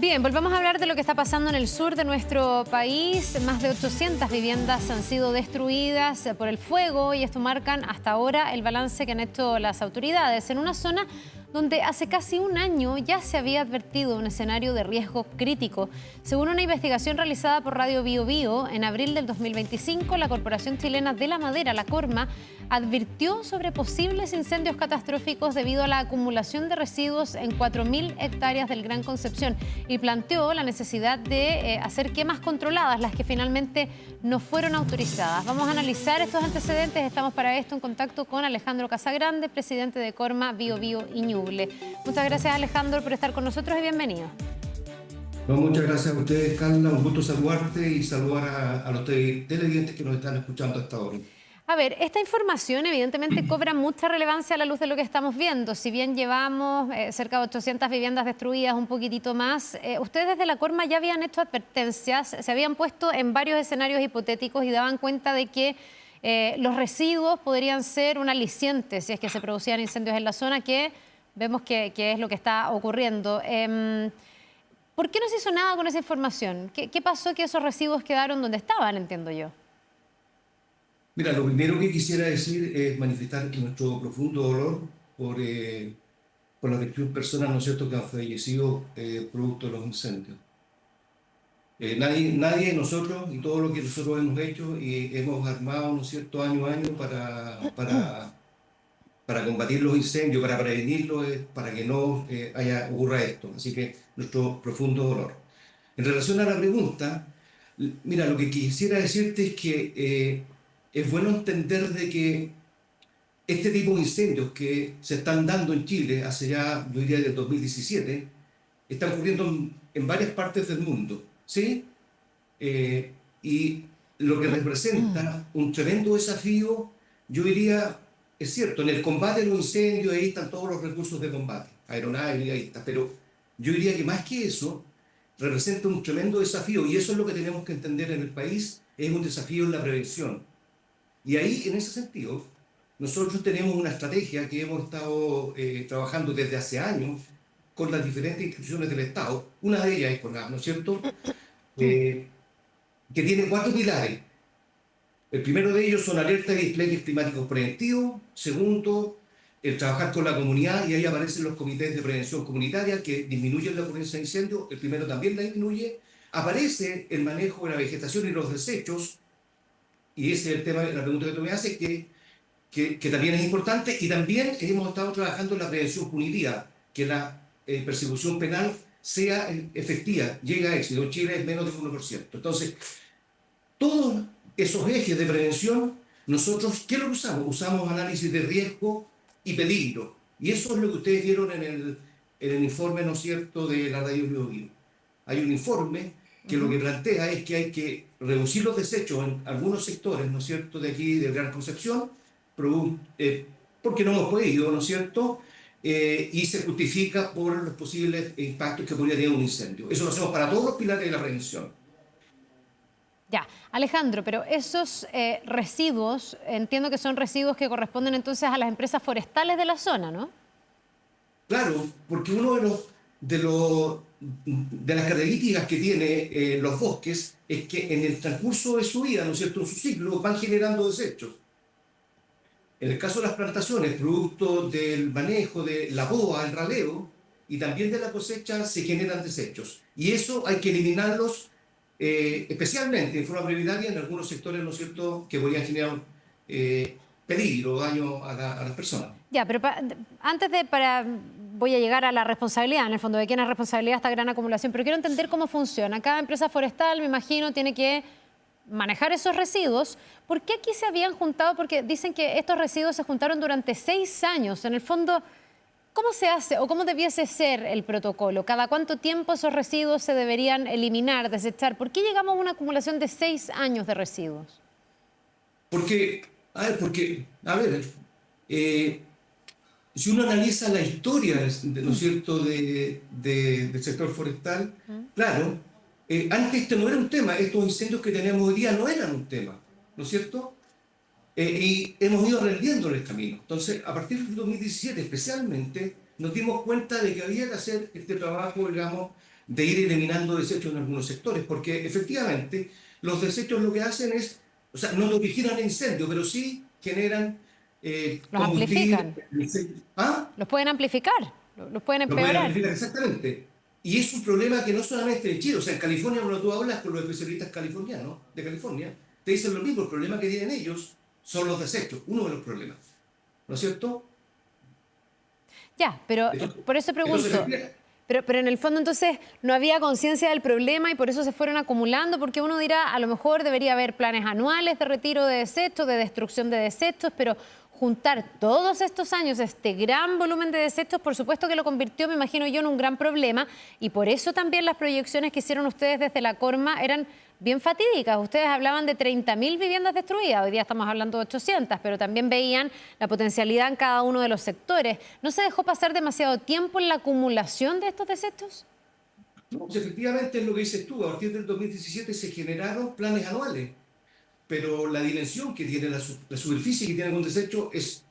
Bien, volvamos a hablar de lo que está pasando en el sur de nuestro país. Más de 800 viviendas han sido destruidas por el fuego y esto marcan hasta ahora el balance que han hecho las autoridades en una zona donde hace casi un año ya se había advertido un escenario de riesgo crítico. Según una investigación realizada por Radio Bío Bío, en abril del 2025, la Corporación Chilena de la Madera, la Corma, advirtió sobre posibles incendios catastróficos debido a la acumulación de residuos en 4.000 hectáreas del Gran Concepción y planteó la necesidad de hacer quemas controladas, las que finalmente no fueron autorizadas. Vamos a analizar estos antecedentes. Estamos para esto en contacto con Alejandro Casagrande, presidente de Corma Bío Bío y Ñuble. Muchas gracias, Alejandro, por estar con nosotros y bienvenido. No, muchas gracias a ustedes, Carla. Un gusto saludarte y saludar a los televidentes que nos están escuchando hasta ahora. A ver, esta información evidentemente cobra mucha relevancia a la luz de lo que estamos viendo. Si bien llevamos cerca de 800 viviendas destruidas, un poquitito más, ustedes desde la Corma ya habían hecho advertencias, se habían puesto en varios escenarios hipotéticos y daban cuenta de que los residuos podrían ser un aliciente si es que se producían incendios en la zona, que vemos que es lo que está ocurriendo. ¿Por qué no se hizo nada con esa información? ¿Qué pasó que esos residuos quedaron donde estaban, entiendo yo? Mira, lo primero que quisiera decir es manifestar nuestro profundo dolor por las 21 personas, ¿no es cierto?, que han fallecido producto de los incendios. Nadie de nosotros y todo lo que nosotros hemos hecho y hemos armado, ¿no es cierto?, año a año para combatir los incendios, para prevenirlos, para que no ocurra esto. Así que nuestro profundo dolor. En relación a la pregunta, mira, lo que quisiera decirte es que es bueno entender de que este tipo de incendios que se están dando en Chile hace ya, yo diría, del 2017, están ocurriendo en varias partes del mundo, ¿sí? Y lo que representa un tremendo desafío, yo diría, es cierto, en el combate de los incendios ahí están todos los recursos de combate, aeronaves, ahí está, pero yo diría que más que eso, representa un tremendo desafío y eso es lo que tenemos que entender en el país, es un desafío en la prevención. Y ahí, en ese sentido, nosotros tenemos una estrategia que hemos estado trabajando desde hace años con las diferentes instituciones del Estado. Una de ellas es CONAF, ¿no es cierto?, que tiene 4 pilares. El primero de ellos son alertas y despliegues climáticos preventivos. Segundo, el trabajar con la comunidad, y ahí aparecen los comités de prevención comunitaria que disminuyen la ocurrencia de incendios. El primero también la disminuye. Aparece el manejo de la vegetación y los desechos, y ese es el tema de la pregunta que tú me haces, que también es importante. Y también hemos estado trabajando en la prevención punitiva, que la persecución penal sea efectiva, llega a éxito. En Chile es menos del 1%. Entonces, todos esos ejes de prevención, nosotros, ¿qué es lo que usamos? Usamos análisis de riesgo y peligro. Y eso es lo que ustedes vieron en el informe, ¿no es cierto?, de la Radio Bío Bío. Hay un informe que lo que plantea es que hay que reducir los desechos en algunos sectores, ¿no es cierto?, de aquí, de Gran Concepción, porque no hemos podido, ¿no es cierto?, y se justifica por los posibles impactos que podría tener un incendio. Eso lo hacemos para todos los pilares de la prevención. Ya, Alejandro, pero esos residuos, entiendo que son residuos que corresponden entonces a las empresas forestales de la zona, ¿no? Claro, porque uno de las características que tiene los bosques es que en el transcurso de su vida, ¿no es cierto?, en su ciclo, van generando desechos. En el caso de las plantaciones, producto del manejo de la poda, el raleo y también de la cosecha, se generan desechos. Y eso hay que eliminarlos especialmente de forma prioritaria en algunos sectores, ¿no es cierto?, que podrían generar peligro o daño a las personas. Ya, pero voy a llegar a la responsabilidad, en el fondo, de quién es responsabilidad esta gran acumulación, pero quiero entender cómo funciona. Cada empresa forestal, me imagino, tiene que manejar esos residuos. ¿Por qué aquí se habían juntado? Porque dicen que estos residuos se juntaron durante 6 años. En el fondo, ¿cómo se hace o cómo debiese ser el protocolo? ¿Cada cuánto tiempo esos residuos se deberían eliminar, desechar? ¿Por qué llegamos a una acumulación de 6 años de residuos? Si uno analiza la historia, ¿no es cierto?, del sector forestal, claro, antes este no era un tema, estos incendios que tenemos hoy día no eran un tema, ¿no es cierto? Y hemos ido aprendiendo en el camino. Entonces, a partir del 2017 especialmente, nos dimos cuenta de que había que hacer este trabajo, digamos, de ir eliminando desechos en algunos sectores, porque efectivamente los desechos lo que hacen es, o sea, no originan incendio, pero sí generan Los combustible. amplifican, ¿Ah? los pueden amplificar, los pueden Lo pueden empeorar. amplificar exactamente. Y es un problema que no solamente en Chile, o sea, en California, cuando tú hablas con los especialistas californianos de California, te dicen lo mismo, el problema que tienen ellos son los desechos, uno de los problemas, ¿no es cierto? Ya, pero Entonces, por eso pregunto. efectivamente, Pero en el fondo entonces no había conciencia del problema y por eso se fueron acumulando, porque uno dirá, a lo mejor debería haber planes anuales de retiro de desechos, de destrucción de desechos, pero juntar todos estos años este gran volumen de desechos, por supuesto que lo convirtió, me imagino yo, en un gran problema y por eso también las proyecciones que hicieron ustedes desde la Corma eran bien fatídicas. Ustedes hablaban de 30.000 viviendas destruidas, hoy día estamos hablando de 800, pero también veían la potencialidad en cada uno de los sectores. ¿No se dejó pasar demasiado tiempo en la acumulación de estos desechos? no, pues efectivamente es lo que dices tú, a partir del 2017 se generaron planes anuales, pero la dimensión que tiene la superficie que tiene un desecho es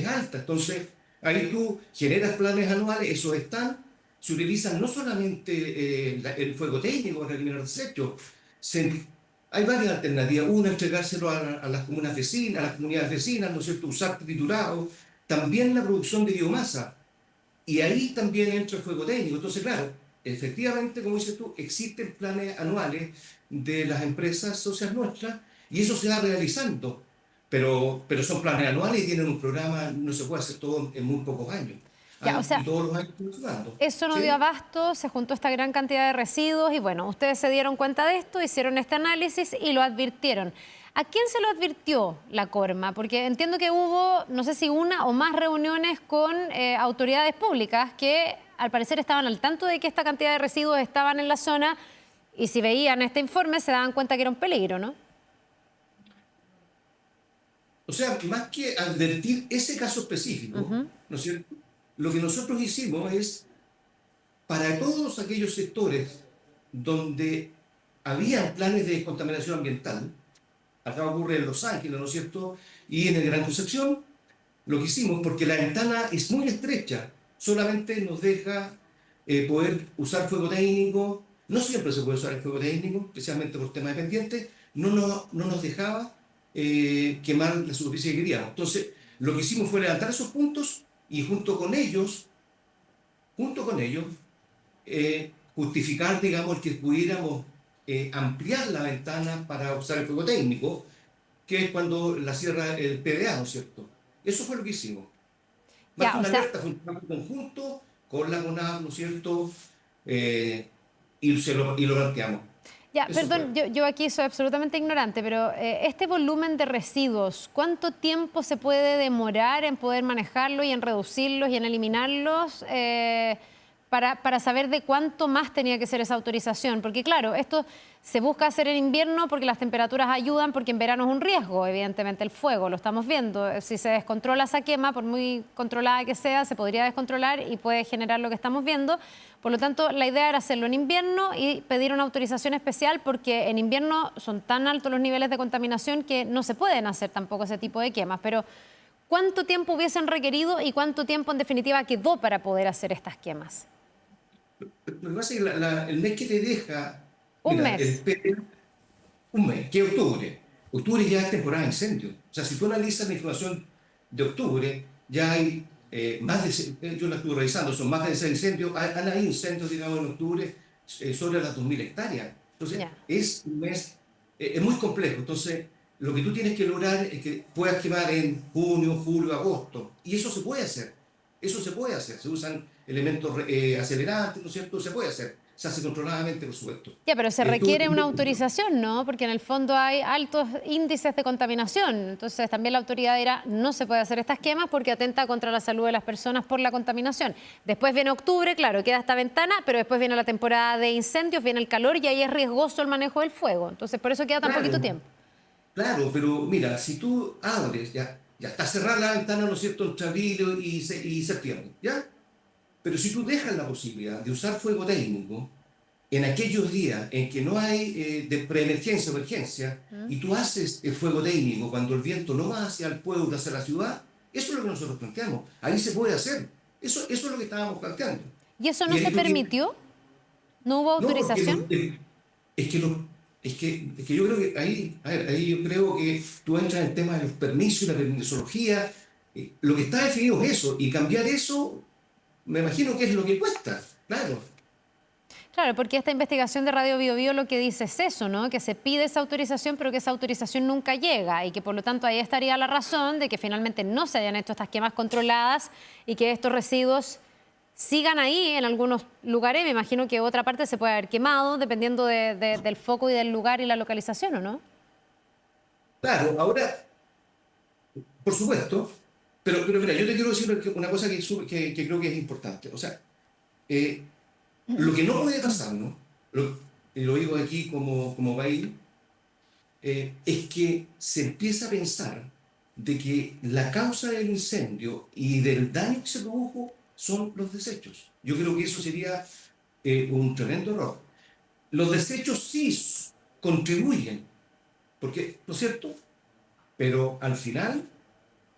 alta. Entonces, ahí tú generas planes anuales, esos están, se utilizan no solamente el fuego técnico para eliminar desechos, hay varias alternativas. Una, entregárselo a las comunas vecinas, a las comunidades vecinas, ¿no es cierto? Usar triturado. También la producción de biomasa. Y ahí también entra el fuego técnico. Entonces, claro, efectivamente, como dices tú, existen planes anuales de las empresas socias nuestras y eso se va realizando. Pero son planes anuales y tienen un programa, no se puede hacer todo en muy pocos años. Ya, o Y sea, todos los años funcionando. eso no dio ¿Sí? abasto, se juntó esta gran cantidad de residuos y bueno, ustedes se dieron cuenta de esto, hicieron este análisis y lo advirtieron. ¿A quién se lo advirtió la Corma? Porque entiendo que hubo, no sé si una o más reuniones con autoridades públicas que al parecer estaban al tanto de que esta cantidad de residuos estaban en la zona y si veían este informe se daban cuenta que era un peligro, ¿no? O sea, más que advertir ese caso específico, ¿no es cierto? Lo que nosotros hicimos es, para todos aquellos sectores donde habían planes de contaminación ambiental, acá ocurre en Los Ángeles, ¿no es cierto? Y en el Gran Concepción, lo que hicimos, porque la ventana es muy estrecha, solamente nos deja poder usar fuego técnico, no siempre se puede usar el fuego técnico, especialmente por temas de pendiente, no nos dejaba quemar la superficie que queríamos. Entonces, lo que hicimos fue levantar esos puntos y junto con ellos, justificar, digamos, que pudiéramos ampliar la ventana para usar el fuego técnico, que es cuando la cierra el PDA, ¿no es cierto? Eso fue lo que hicimos. Más que Ya, o una sea, alerta, fue un trabajo conjunto con la CONAV, ¿no es cierto? Y lo planteamos. ya, Eso fue. perdón, yo aquí soy absolutamente ignorante, pero este volumen de residuos, ¿cuánto tiempo se puede demorar en poder manejarlo y en reducirlos y en eliminarlos para saber de cuánto más tenía que ser esa autorización? Porque claro, esto se busca hacer en invierno porque las temperaturas ayudan, porque en verano es un riesgo, evidentemente, el fuego, lo estamos viendo. Si se descontrola esa quema, por muy controlada que sea, se podría descontrolar y puede generar lo que estamos viendo. Por lo tanto, la idea era hacerlo en invierno y pedir una autorización especial porque en invierno son tan altos los niveles de contaminación que no se pueden hacer tampoco ese tipo de quemas. Pero, ¿cuánto tiempo hubiesen requerido y cuánto tiempo en definitiva quedó para poder hacer estas quemas? Lo que pasa es que el mes que te deja, Un mira, mes. un mes, que es octubre. Octubre ya es temporada de incendio. O sea, si tú analizas la información de octubre, ya hay yo la estuve revisando, son más de 6 incendios. Han habido incendios, digamos, en octubre sobre las 2.000 hectáreas. Entonces, Ya. es un mes, es muy complejo. Entonces, lo que tú tienes que lograr es que puedas quemar en junio, julio, agosto. Y eso se puede hacer. Eso se puede hacer. Se usan elementos acelerantes, ¿no es cierto? Se puede hacer. Se hace controladamente, por supuesto. Ya, pero se Estuve requiere una autorización, ¿no? Porque en el fondo hay altos índices de contaminación. Entonces también la autoridad dirá, no se puede hacer estas quemas porque atenta contra la salud de las personas por la contaminación. Después viene octubre, claro, queda esta ventana, pero después viene la temporada de incendios, viene el calor y ahí es riesgoso el manejo del fuego. Entonces por eso queda tan poquito Claro, tiempo. claro, pero mira, si tú abres, ya está cerrada la ventana, ¿no es cierto?, entre abril y septiembre, ¿ya? Pero si tú dejas la posibilidad de usar fuego técnico en aquellos días en que no hay de preemergencia o emergencia, y tú haces el fuego técnico cuando el viento no va hacia el pueblo, hacia la ciudad, eso es lo que nosotros planteamos. Ahí se puede hacer. Eso es lo que estábamos planteando. ¿Y eso no Y se ahí tú tienes, permitió? ¿No hubo No, porque autorización? es que, es que yo creo que ahí, a ver, ahí yo creo que tú entras en el tema de los permisos y la permisología. Lo que está definido es eso, y cambiar eso, me imagino que es lo que cuesta, claro. Claro, porque esta investigación de Radio Bio Bio lo que dice es eso, ¿no? Que se pide esa autorización, pero que esa autorización nunca llega y que por lo tanto ahí estaría la razón de que finalmente no se hayan hecho estas quemas controladas y que estos residuos sigan ahí en algunos lugares. Me imagino que otra parte se puede haber quemado dependiendo del foco y del lugar y la localización, ¿o no? Claro, ahora, por supuesto, pero mira, yo te quiero decir una cosa que creo que es importante. O sea, eh, lo que no puede pasar, ¿no? Y lo digo aquí como país, es que se empieza a pensar de que la causa del incendio y del daño que se produjo son los desechos. Yo creo que eso sería un tremendo error. Los desechos sí contribuyen, porque, ¿no es cierto? Pero al final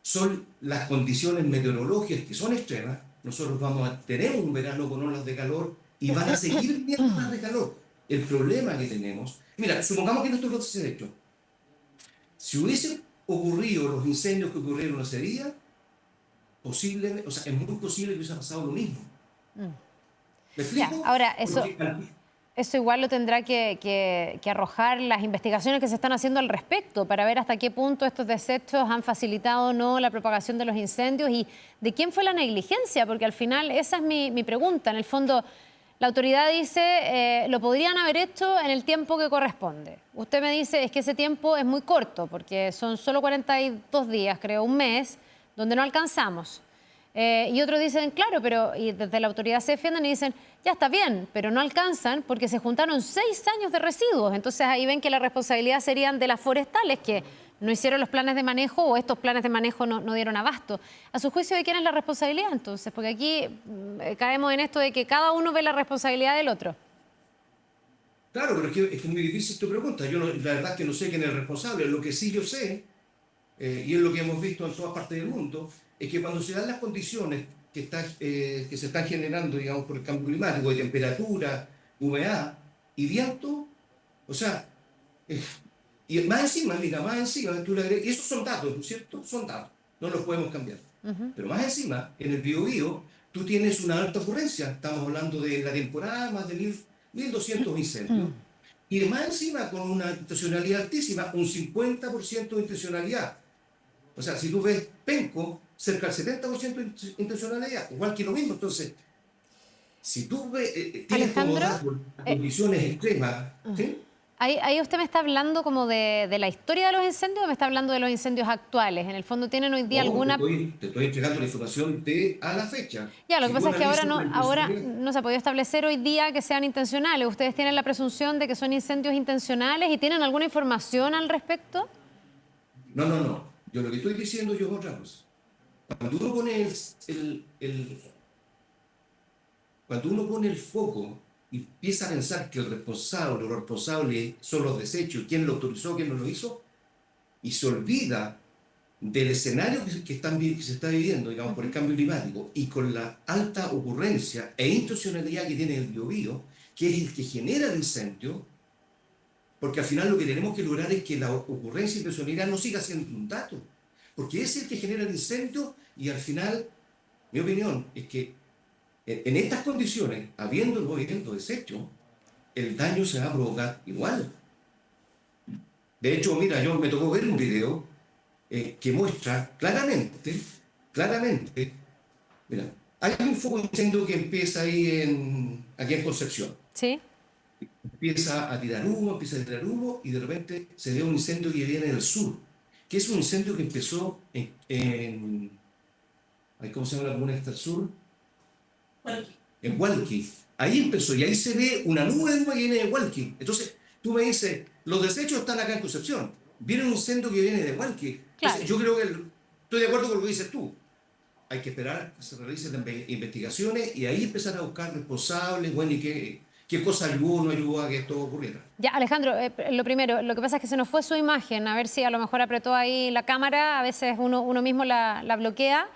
son las condiciones meteorológicas que son extremas. Nosotros vamos a tener un verano con olas de calor y van a seguir viendo olas de calor. El problema que tenemos, mira, supongamos que nuestro brote se ha hecho. Si hubiesen ocurrido los incendios que ocurrieron ese día, posible, o sea, es muy posible que hubiese pasado lo mismo. ¿Me Ya, explico? ahora Porque eso igual lo tendrá que arrojar las investigaciones que se están haciendo al respecto para ver hasta qué punto estos desechos han facilitado o no la propagación de los incendios y de quién fue la negligencia, porque al final esa es mi pregunta. En el fondo, la autoridad dice lo podrían haber hecho en el tiempo que corresponde. Usted me dice es que ese tiempo es muy corto, porque son solo 42 días, creo, un mes, donde no alcanzamos. Y otros dicen, claro, pero y desde la autoridad se defienden y dicen, ya está bien, pero no alcanzan porque se juntaron 6 años de residuos. Entonces ahí ven que la responsabilidad serían de las forestales que no hicieron los planes de manejo o estos planes de manejo no dieron abasto. A su juicio, ¿de quién es la responsabilidad entonces? Porque aquí caemos en esto de que cada uno ve la responsabilidad del otro. claro, pero es que muy difícil tu pregunta. Yo la verdad es que no sé quién es el responsable. Lo que sí yo sé, y es lo que hemos visto en todas partes del mundo, es que cuando se dan las condiciones que se están generando, digamos, por el cambio climático, de temperatura, humedad y viento, o sea, eh, y más encima, mira, más encima, y esos son datos, ¿no es cierto? Son datos, no los podemos cambiar. Pero más encima, en el Biobío, tú tienes una alta ocurrencia. Estamos hablando de la temporada, más de 1.200 incendios. Y más encima, con una intencionalidad altísima, un 50% de intencionalidad. O sea, si tú ves Penco, cerca del 70% de intencionalidad, igual que lo mismo. Entonces, si tú tienes como Alejandro, datos eh, condiciones extremas, ¿sí? ahí usted me está hablando como de la historia de los incendios o me está hablando de los incendios actuales. En el fondo, ¿tienen hoy día No, alguna? te estoy entregando la información de a la fecha. Ya, lo que Si tú pasa es que analizas la ahora intencionalidad, no se ha podido establecer hoy día que sean intencionales. ¿Ustedes tienen la presunción de que son incendios intencionales y tienen alguna información al respecto? no, no, no. Yo lo que estoy diciendo yo es otra cosa. Cuando uno pone cuando uno pone el foco y empieza a pensar que el responsable o los responsables son los desechos, quién lo autorizó, quién no lo hizo, y se olvida del escenario que se está viviendo, digamos, por el cambio climático y con la alta ocurrencia e intencionalidad que tiene el Biobío, que es el que genera el incendio, porque al final lo que tenemos que lograr es que la ocurrencia y intencionalidad no siga siendo un dato, porque es el que genera el incendio y al final, mi opinión es que en estas condiciones, habiendo el movimiento deshecho, el daño se va a provocar igual. De hecho, mira, yo me tocó ver un video que muestra claramente, mira, hay un foco de incendio que empieza aquí en Concepción. Sí. Empieza a tirar humo y de repente se ve un incendio que viene del sur, que es un incendio que empezó ¿cómo se llama la comuna que está al sur? En Hualqui. Ahí empezó y ahí se ve una nube de humo que viene de Hualqui. Entonces, tú me dices, los desechos están acá en Concepción. Viene un incendio que viene de Hualqui. Claro. Entonces, yo creo que estoy de acuerdo con lo que dices tú. Hay que esperar a que se realicen las investigaciones y ahí empezar a buscar responsables, bueno, y qué cosa ayudó o no ayudó a que esto ocurriera. Ya, Alejandro, lo primero, lo que pasa es que se nos fue su imagen, a ver si a lo mejor apretó ahí la cámara, a veces uno mismo la bloquea,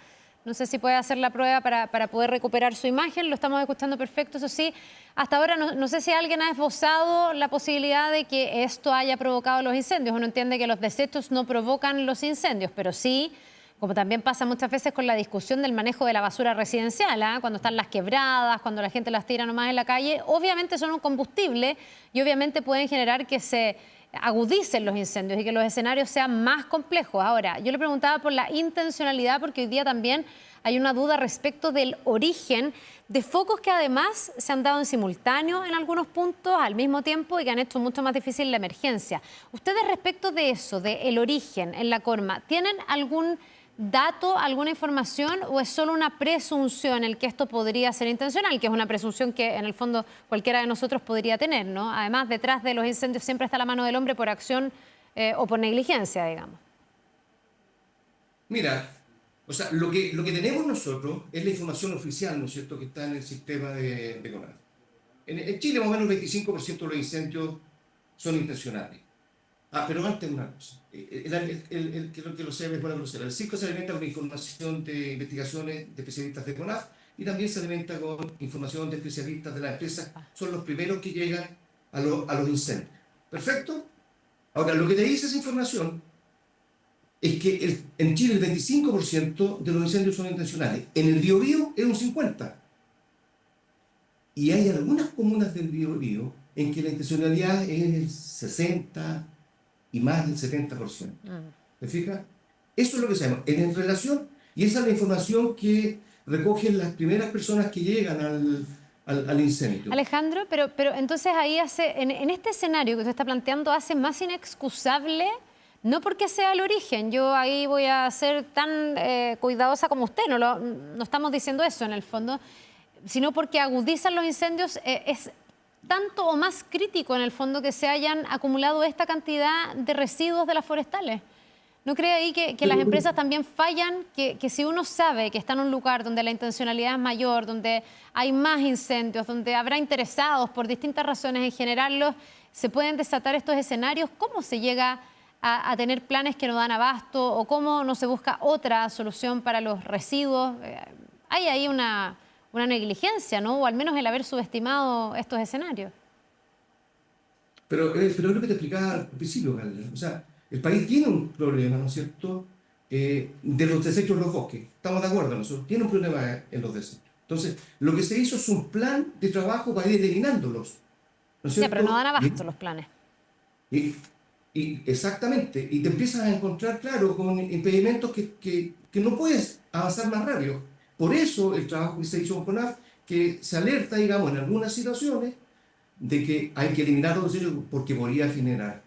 No sé si puede hacer la prueba para poder recuperar su imagen. Lo estamos escuchando perfecto, eso sí. Hasta ahora no sé si alguien ha esbozado la posibilidad de que esto haya provocado los incendios. Uno entiende que los desechos no provocan los incendios, pero sí, como también pasa muchas veces con la discusión del manejo de la basura residencial, ¿eh? Cuando están las quebradas, cuando la gente las tira nomás en la calle, obviamente son un combustible y obviamente pueden generar que se agudicen los incendios y que los escenarios sean más complejos. Ahora, yo le preguntaba por la intencionalidad porque hoy día también hay una duda respecto del origen de focos que además se han dado en simultáneo en algunos puntos al mismo tiempo y que han hecho mucho más difícil la emergencia. Ustedes respecto de eso, del origen en la Corma, ¿tienen algún dato, alguna información o es solo una presunción el que esto podría ser intencional, que es una presunción que en el fondo cualquiera de nosotros podría tener, ¿no? Además, detrás de los incendios siempre está la mano del hombre por acción o por negligencia, digamos. Mira, o sea, lo que tenemos nosotros es la información oficial, ¿no es cierto?, que está en el sistema de CONAF. En Chile, más o menos el 25% de los incendios son intencionales. Pero antes una cosa. Que lo sepa es buena grosera. El circo se alimenta con información de investigaciones de especialistas de CONAF y también se alimenta con información de especialistas de las empresas. Son los primeros que llegan a los incendios. ¿Perfecto? Ahora, lo que te dice esa información es que en Chile el 25% de los incendios son intencionales. En el Biobío es un 50%. Y hay algunas comunas del Biobío en que la intencionalidad es el 60% y más del 70%. ¿Te fijas? Eso es lo que sabemos. En relación, y esa es la información que recogen las primeras personas que llegan al incendio. Alejandro, pero entonces ahí en este escenario que usted está planteando, hace más inexcusable, no porque sea el origen, yo ahí voy a ser tan cuidadosa como usted, no estamos diciendo eso en el fondo, sino porque agudizan los incendios, es tanto o más crítico en el fondo que se hayan acumulado esta cantidad de residuos de las forestales. ¿No cree ahí que las empresas también fallan? Que si uno sabe que está en un lugar donde la intencionalidad es mayor, donde hay más incendios, donde habrá interesados por distintas razones en generarlos, se pueden desatar estos escenarios. ¿Cómo se llega a tener planes que no dan abasto o cómo no se busca otra solución para los residuos? Hay ahí una negligencia, ¿no? O al menos el haber subestimado estos escenarios. Pero es lo que te explicaba al principio, Carla. O sea, el país tiene un problema, ¿no es cierto?, de los desechos en los bosques. Estamos de acuerdo, nosotros tiene un problema en los desechos. Entonces, lo que se hizo es un plan de trabajo para ir eliminándolos, ¿no es cierto? Ya, pero no dan abasto los planes. Exactamente, y te empiezas a encontrar, claro, con impedimentos que no puedes avanzar más rápido. Por eso el trabajo que se hizo con CONAF, que se alerta, digamos, en algunas situaciones, de que hay que eliminar los desechos porque podría generar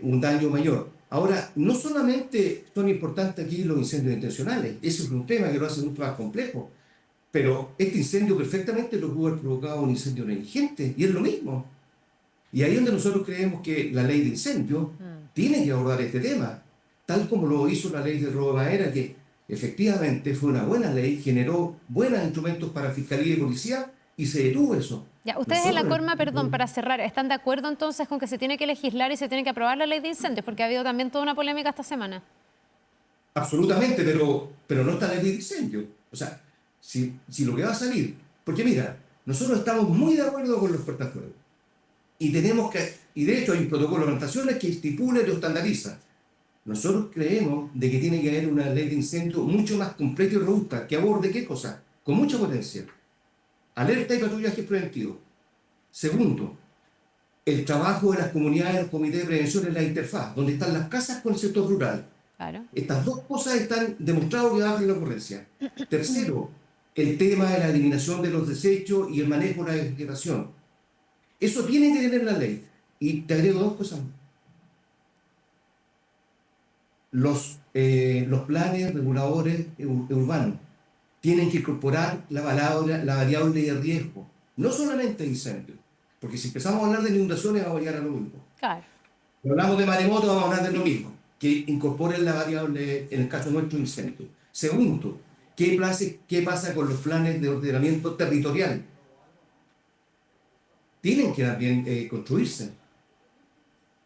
un daño mayor. Ahora, no solamente son importantes aquí los incendios intencionales, eso es un tema que lo hace mucho más complejo, pero este incendio perfectamente lo pudo haber provocado un incendio negligente, y es lo mismo. Y ahí es donde nosotros creemos que la ley de incendios tiene que abordar este tema, tal como lo hizo la ley de robo de madera, que efectivamente fue una buena ley, generó buenos instrumentos para fiscalía y policía, y se detuvo eso. Ya, ustedes en la Corma, perdón, para cerrar, ¿están de acuerdo entonces con que se tiene que legislar y se tiene que aprobar la ley de incendios? Porque ha habido también toda una polémica esta semana. Absolutamente, pero no está la ley de incendios. O sea, si lo que va a salir, porque mira, nosotros estamos muy de acuerdo con los cortafuegos. Y de hecho hay un protocolo de plantaciones que estipula y lo estandariza. Nosotros creemos de que tiene que haber una ley de incendio mucho más completa y robusta, que aborde qué cosa, con mucha potencia. Alerta y patrullaje preventivo. Segundo, el trabajo de las comunidades, los comités de prevención en la interfaz, donde están las casas con el sector rural. Claro. Estas dos cosas están demostradas que bajan la ocurrencia. Tercero, el tema de la eliminación de los desechos y el manejo de la vegetación. Eso tiene que tener la ley. Y te agrego dos cosas más. Los planes reguladores urbanos tienen que incorporar la variable de riesgo, no solamente incendios, porque si empezamos a hablar de inundaciones vamos a llegar a lo mismo. Claro. Si hablamos de maremoto vamos a hablar de lo mismo, que incorporen la variable, en el caso nuestro, incendio. Segundo, ¿qué pasa con los planes de ordenamiento territorial? Tienen que también construirse.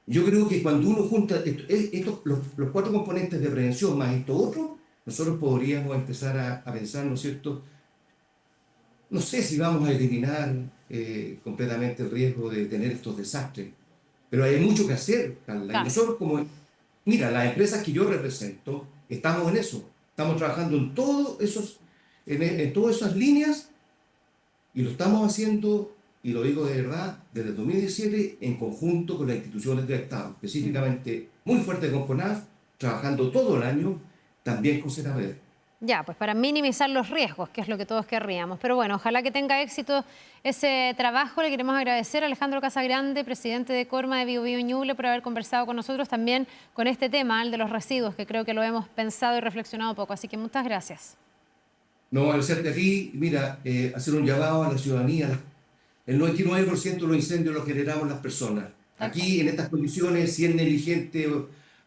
Yo creo que cuando uno junta los 4 componentes de prevención más esto otro, nosotros podríamos empezar a pensar, ¿no es cierto? No sé si vamos a eliminar completamente el riesgo de tener estos desastres, pero hay mucho que hacer, Carla. Y Claro. nosotros mira, las empresas que yo represento, estamos en eso. Estamos trabajando en todos esos, en todas esas líneas y lo estamos haciendo, y lo digo de verdad, desde el 2017 en conjunto con las instituciones del Estado, Mm. específicamente muy fuerte con CONAF, trabajando todo el año, también con CENAPRED. Ya, pues para minimizar los riesgos, que es lo que todos querríamos. Pero bueno, ojalá que tenga éxito ese trabajo. Le queremos agradecer a Alejandro Casagrande, presidente de Corma de Biobío Ñuble, por haber conversado con nosotros también con este tema, el de los residuos, que creo que lo hemos pensado y reflexionado poco. Así que muchas gracias. No, agradecerte a ti, mira, hacer un llamado a la ciudadanía. El 99% de los incendios los generamos las personas. Tal cual. Aquí, en estas condiciones, si es negligente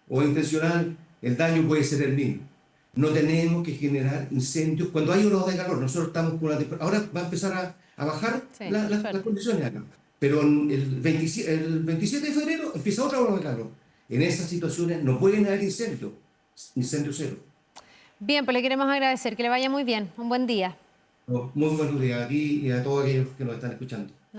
o intencional, el daño puede ser el mismo. No tenemos que generar incendios cuando hay olas de calor. Nosotros estamos con una ahora va a empezar a bajar Sí, por las suerte. condiciones acá. Pero el 27 de febrero empieza otra ola de calor. En esas situaciones no pueden haber incendios. Incendio cero. Bien, pues le queremos agradecer. Que le vaya muy bien. Un buen día. Muy buenos días a ti y a todos aquellos que nos están escuchando.